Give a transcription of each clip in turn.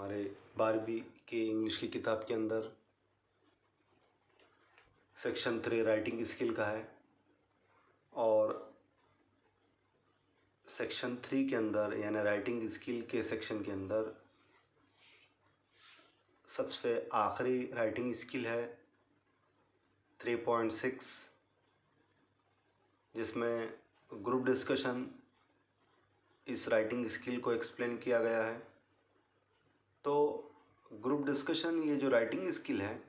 हमारे 12वीं के इंग्लिश की किताब के अंदर सेक्शन 3 राइटिंग स्किल का है और सेक्शन 3 के अंदर यानी राइटिंग स्किल के सेक्शन के अंदर सबसे आखिरी राइटिंग स्किल है 3.6, जिसमें ग्रुप डिस्कशन इस राइटिंग स्किल को एक्सप्लेन किया गया है। तो ग्रुप डिस्कशन ये जो राइटिंग स्किल है,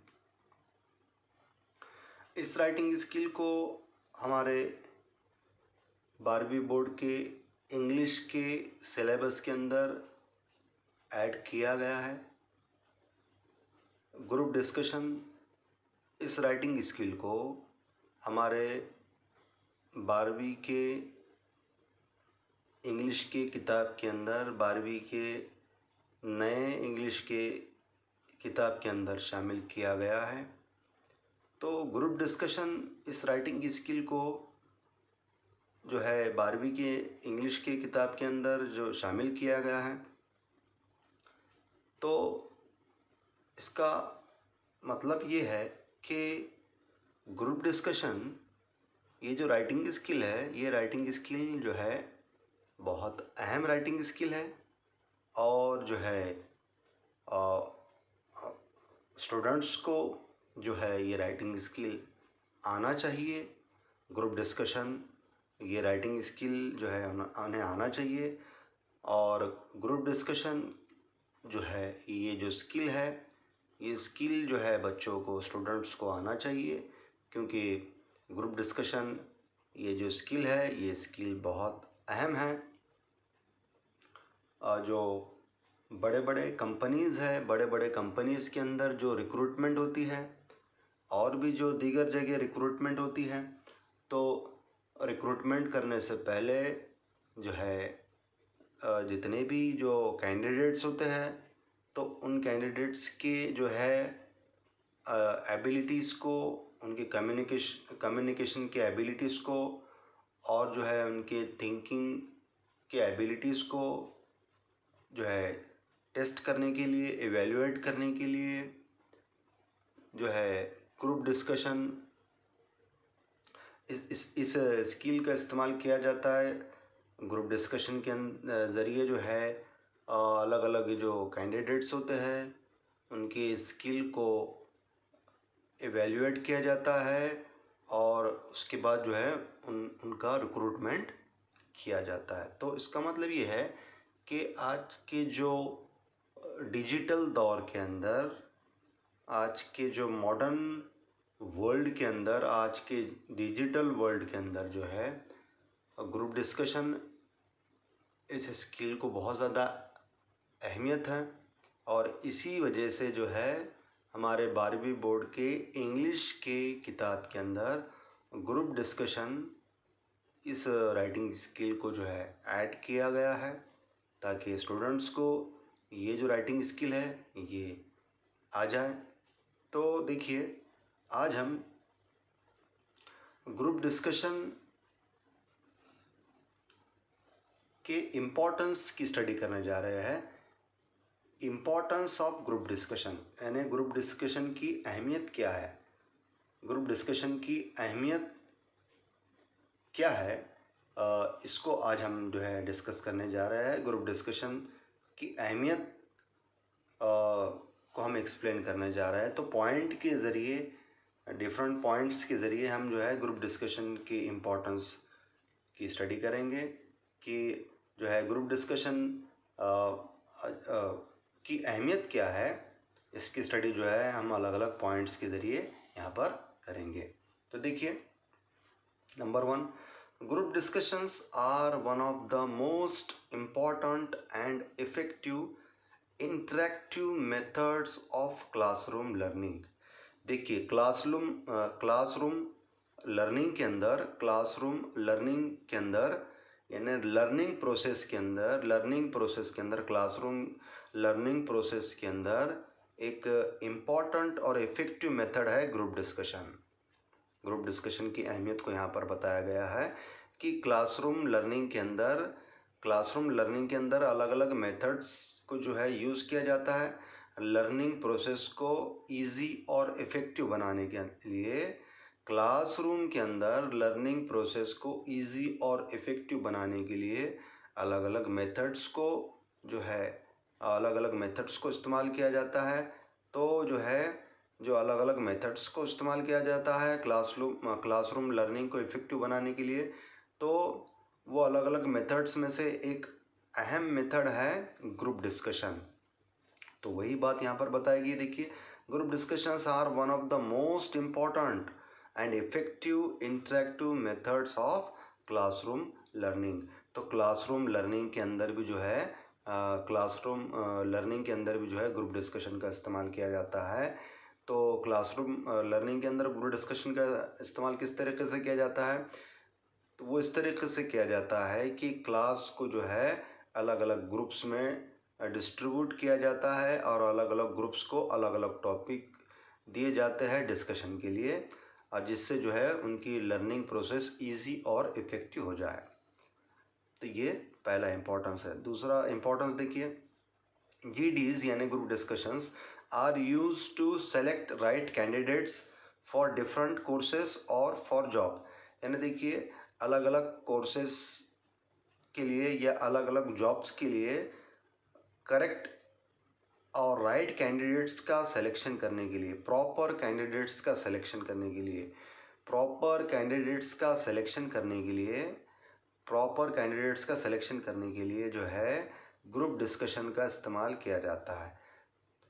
इस राइटिंग स्किल को हमारे 12वीं बोर्ड के इंग्लिश के सिलेबस के अंदर ऐड किया गया है। ग्रुप डिस्कशन इस राइटिंग स्किल को हमारे 12वीं के इंग्लिश की किताब के अंदर 12वीं के नए इंग्लिश के किताब के अंदर शामिल किया गया है। तो ग्रुप डिस्कशन इस राइटिंग स्किल को जो है 12वीं के इंग्लिश की किताब के अंदर जो शामिल किया गया है, तो इसका मतलब ये है कि ग्रुप डिस्कशन ये जो राइटिंग स्किल है, ये राइटिंग स्किल जो है बहुत अहम राइटिंग स्किल है और जो है स्टूडेंट्स को जो है ये राइटिंग स्किल आना चाहिए। ग्रुप डिस्कशन ये राइटिंग स्किल जो है उन्हें आना चाहिए और ग्रुप डिस्कशन जो है ये जो स्किल है, ये स्किल जो है बच्चों को, स्टूडेंट्स को आना चाहिए, क्योंकि ग्रुप डिस्कशन ये जो स्किल है, ये स्किल बहुत अहम है। जो बड़े बड़े कंपनीज़ है, बड़े बड़े कंपनीज़ के अंदर जो रिक्रूटमेंट होती है और भी जो दीगर जगह रिक्रूटमेंट होती है, तो रिक्रूटमेंट करने से पहले जो है जितने भी जो कैंडिडेट्स होते हैं, तो उन कैंडिडेट्स के जो है एबिलिटीज़ को, उनकी कम्युनिकेशन के एबिलिटीज़ को और जो है उनके थिंकिंग के एबिलिटीज़ को जो है टेस्ट करने के लिए, एवेल्युएट करने के लिए जो है ग्रुप डिस्कशन इस स्किल का इस्तेमाल किया जाता है। ग्रुप डिस्कशन के ज़रिए जो है अलग अलग जो कैंडिडेट्स होते हैं उनकी स्किल को एवेल्युएट किया जाता है और उसके बाद जो है उनका रिक्रूटमेंट किया जाता है। तो इसका मतलब ये है कि आज के जो डिजिटल दौर के अंदर, आज के जो मॉडर्न वर्ल्ड के अंदर, आज के डिजिटल वर्ल्ड के अंदर जो है ग्रुप डिस्कशन इस स्किल को बहुत ज़्यादा अहमियत है और इसी वजह से जो है हमारे 12वीं बोर्ड के इंग्लिश के किताब के अंदर ग्रुप डिस्कशन इस राइटिंग स्किल को जो है ऐड किया गया है, ताकि स्टूडेंट्स को ये जो राइटिंग स्किल है ये आ जाए। तो देखिए, आज हम ग्रुप डिस्कशन के इम्पोर्टेंस की स्टडी करने जा रहे हैं। इम्पोर्टेंस ऑफ ग्रुप डिस्कशन यानी ग्रुप डिस्कशन की अहमियत क्या है, ग्रुप डिस्कशन की अहमियत क्या है, इसको आज हम जो है डिस्कस करने जा रहे हैं। ग्रुप डिस्कशन की अहमियत को हम एक्सप्लेन करने जा रहे हैं। तो पॉइंट के ज़रिए, डिफरेंट पॉइंट्स के ज़रिए हम जो है ग्रुप डिस्कशन की इम्पोर्टेंस की स्टडी करेंगे कि जो है ग्रुप डिस्कशन की अहमियत क्या है। इसकी स्टडी जो है हम अलग अलग पॉइंट्स के ज़रिए यहाँ पर करेंगे। तो देखिए, number 1, group discussions are one of the most important and effective interactive methods of classroom learning. देखिए, क्लासरूम लर्निंग के अंदर यानी लर्निंग प्रोसेस के अंदर क्लासरूम लर्निंग प्रोसेस के अंदर एक इम्पॉर्टेंट और इफ़ेक्टिव मेथड है ग्रुप डिस्कशन। ग्रुप डिस्कशन की अहमियत को यहाँ पर बताया गया है कि क्लासरूम लर्निंग के अंदर क्लासरूम लर्निंग के अंदर अलग अलग मेथड्स को जो है यूज़ किया जाता है लर्निंग प्रोसेस को इजी और इफ़ेक्टिव बनाने के लिए। क्लासरूम के अंदर लर्निंग प्रोसेस को इजी और इफ़ेक्टिव बनाने के लिए अलग अलग मेथड्स को जो है अलग अलग मेथड्स को इस्तेमाल किया जाता है। तो जो है जो अलग अलग मेथड्स को इस्तेमाल किया जाता है क्लासरूम लर्निंग को इफ़ेक्टिव बनाने के लिए, तो वो अलग अलग मेथड्स में से एक अहम मेथड है ग्रुप डिस्कशन। तो वही बात यहाँ पर बताएगी। देखिए, group discussions are one of the most important and effective interactive methods of classroom learning. तो क्लासरूम लर्निंग के अंदर भी जो है ग्रुप डिस्कशन का इस्तेमाल किया जाता है। तो क्लासरूम लर्निंग के अंदर ग्रुप डिस्कशन का इस्तेमाल किस तरीके से किया जाता है? तो वो इस तरीके से किया जाता है कि क्लास को जो है अलग अलग ग्रुप्स में डिस्ट्रीब्यूट किया जाता है और अलग अलग ग्रुप्स को अलग अलग टॉपिक दिए जाते हैं डिस्कशन के लिए, और जिससे जो है उनकी लर्निंग प्रोसेस इजी और इफ़ेक्टिव हो जाए। तो ये पहला इम्पोर्टेंस है। दूसरा इम्पोर्टेंस देखिए, GDs यानी group discussions are use to select right candidates for different courses और फॉर जॉब। यानी देखिए, अलग अलग कोर्सेज के लिए या अलग अलग जॉब्स के लिए करेक्ट और राइट कैंडिडेट्स का सिलेक्शन करने के लिए, प्रॉपर कैंडिडेट्स का सिलेक्शन करने के लिए, जो है ग्रुप डिस्कशन का इस्तेमाल किया जाता है।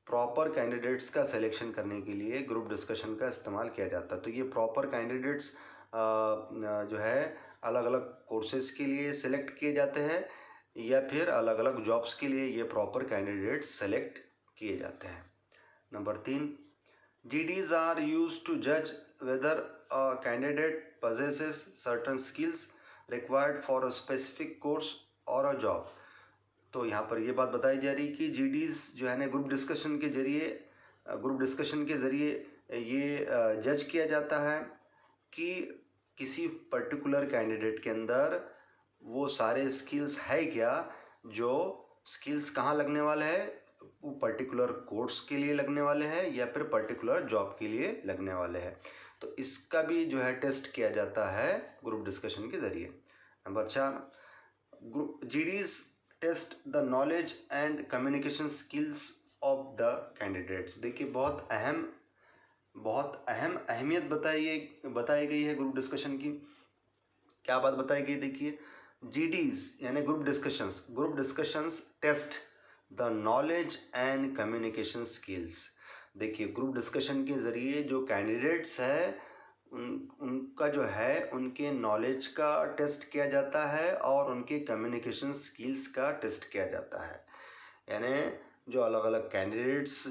प्रॉपर कैंडिडेट्स का सिलेक्शन करने के लिए ग्रुप डिस्कशन का इस्तेमाल किया जाता है। तो ये प्रॉपर कैंडिडेट्स जो है अलग अलग कोर्सेज के लिए सिलेक्ट किए जाते हैं या फिर अलग अलग जॉब्स के लिए ये प्रॉपर कैंडिडेट्स सेलेक्ट किए जाते हैं। Number 3, GDs are use to जज whether a candidate possesses certain skills required for a specific course or a job। तो यहाँ पर ये बात बताई जा रही कि GDs जो है ना ग्रुप डिस्कशन के ज़रिए ये जज किया जाता है कि किसी पर्टिकुलर कैंडिडेट के अंदर वो सारे स्किल्स है क्या, जो स्किल्स कहाँ लगने वाले हैं, वो पर्टिकुलर कोर्स के लिए लगने वाले हैं या फिर पर्टिकुलर जॉब के लिए लगने वाले हैं। तो इसका भी जो है टेस्ट किया जाता है ग्रुप डिस्कशन के ज़रिए। Number 4, GDs test the knowledge and communication skills of the candidates. देखिए, बहुत अहम अहमियत बताई गई है ग्रुप डिस्कशन की। क्या बात बताई गई? देखिए, GDs यानी group discussions test the knowledge and communication skills. देखिए, ग्रुप डिस्कशन के ज़रिए जो कैंडिडेट्स है उनका जो है उनके नॉलेज का टेस्ट किया जाता है और उनके कम्युनिकेशन स्किल्स का टेस्ट किया जाता है। यानी जो अलग अलग कैंडिडेट्स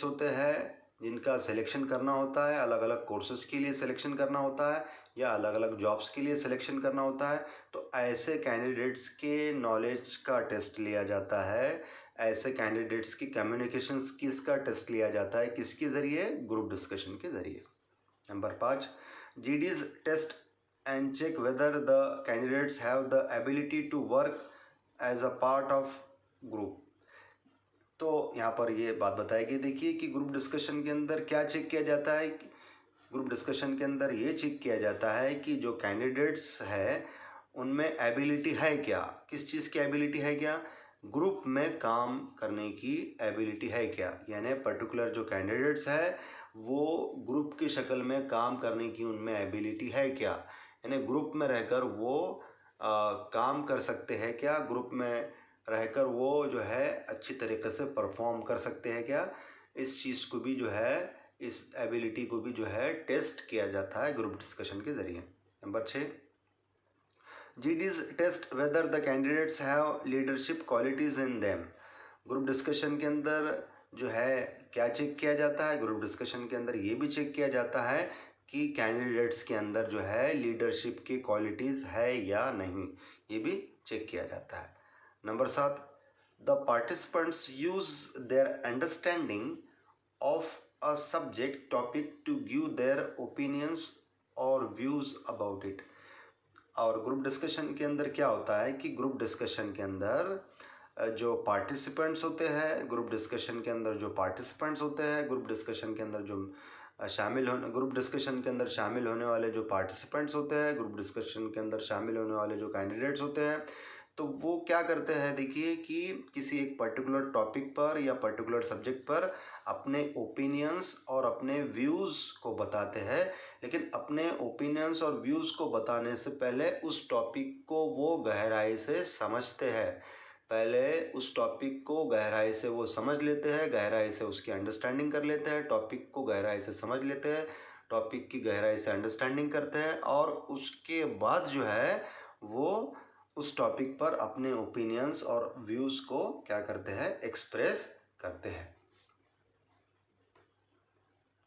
होते हैं जिनका सिलेक्शन करना होता है, अलग अलग कोर्सेज के लिए सिलेक्शन करना होता है या अलग अलग जॉब्स के लिए सिलेक्शन करना होता है, तो ऐसे कैंडिडेट्स के नॉलेज का टेस्ट लिया जाता है, ऐसे कैंडिडेट्स की कम्युनिकेशन स्किल्स का टेस्ट लिया जाता है। किसके ज़रिए? ग्रुप डिस्कशन के ज़रिए। Number 5, GDs test and check whether the candidates have the ability to work as a part of group. तो यहाँ पर ये बात बताएगी। देखिए कि ग्रुप डिस्कशन के अंदर क्या चेक किया जाता है? ग्रुप डिस्कशन के अंदर ये चेक किया जाता है कि जो कैंडिडेट्स है उनमें एबिलिटी है क्या, किस चीज़ की एबिलिटी है क्या, ग्रुप में काम करने की एबिलिटी है क्या। यानी पर्टिकुलर जो कैंडिडेट्स है वो ग्रुप की शक्ल में काम करने की उनमें एबिलिटी है क्या, यानी ग्रुप में रहकर वो काम कर सकते हैं क्या, ग्रुप में रहकर वो जो है अच्छी तरीके से परफॉर्म कर सकते हैं क्या। इस चीज़ को भी जो है, इस एबिलिटी को भी जो है टेस्ट किया जाता है ग्रुप डिस्कशन के ज़रिए। Number 6, GDs test whether the candidates have leadership qualities in them. Group discussion के अंदर जो है क्या चेक किया जाता है? ग्रुप डिस्कशन के अंदर ये भी चेक किया जाता है कि कैंडिडेट्स के अंदर जो है लीडरशिप की क्वालिटीज़ है या नहीं, ये भी चेक किया जाता है। Number 7, the participants use their understanding of a subject topic to give their opinions और व्यूज़ अबाउट इट। और ग्रुप डिस्कशन के अंदर क्या होता है कि ग्रुप डिस्कशन के अंदर जो पार्टिसिपेंट्स होते हैं, ग्रुप डिस्कशन के अंदर जो पार्टिसिपेंट्स होते हैं, ग्रुप डिस्कशन के अंदर जो ग्रुप डिस्कशन के अंदर शामिल होने वाले जो पार्टिसिपेंट्स होते हैं, ग्रुप डिस्कशन के अंदर शामिल होने वाले जो कैंडिडेट्स होते हैं, तो वो क्या करते हैं, देखिए कि किसी एक पर्टिकुलर टॉपिक पर या पर्टिकुलर सब्जेक्ट पर अपने ओपिनियंस और अपने व्यूज़ को बताते हैं। लेकिन अपने ओपिनियंस और व्यूज़ को बताने से पहले उस टॉपिक को वो गहराई से समझते हैं। पहले उस टॉपिक को गहराई से वो समझ लेते हैं, गहराई से उसकी अंडरस्टैंडिंग कर लेते हैं, टॉपिक को गहराई से समझ लेते हैं, टॉपिक की गहराई से अंडरस्टैंडिंग करते हैं, और उसके बाद जो है वो उस टॉपिक पर अपने ओपिनियंस और व्यूज़ को क्या करते हैं, एक्सप्रेस करते हैं।